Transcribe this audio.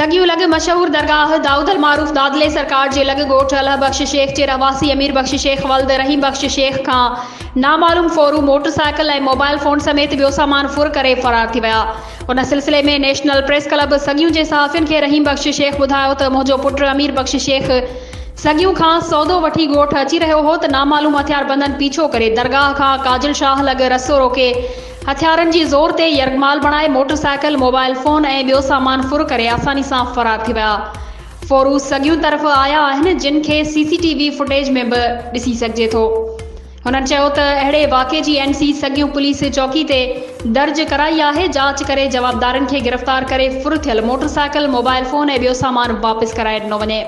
सगियूं लॻ मशहूर दरगाह दाऊदल मारूफ दादले सरकार जे लॻ ॻोठ अल्लाह बख्श शेख जे रहवासी अमीर बख्श शेख वल्द रहीम बख्श शेख खां नामालूम फोरू मोटरसाइकिल ऐं मोबाइल फोन समेत ॿियो सामान फुर करे फरार थी विया। उन सिलसिले में नेशनल प्रेस क्लब सगियूं जे सहाफ़ियुनि खे रहीम बख्श शेख ॿुधायो त मुंहिंजो पुटु अमीर बख्श शेख सगियूं खां सौदो वठी ॻोठ अची रहियो हो त नामालूम हथियार बंदन पीछो करे दरगाह खां काजल शाह लॻ रस्तो रोके हथियारनि जी ज़ोर ते यरगमाल बणाए मोटरसाइकिल मोबाइल फोन ऐं ॿियो सामान फुर करे आसानी सां फरार थी विया। फोरू सगियूं तरफ़ आया आहिनि जिन खे CCTV फुटेज में बि ॾिसी सघिजे थो। हुननि चयो त अहिड़े वाक़े जी NC सगियूं पुलिस चौकी ते दर्ज कराई आहे। जांच करे जवाबदारनि खे गिरफ़्तार करे फुर थियल मोटरसाइकिल मोबाइल फोन ऐं ॿियो सामान वापसि कराए ॾिनो वञे।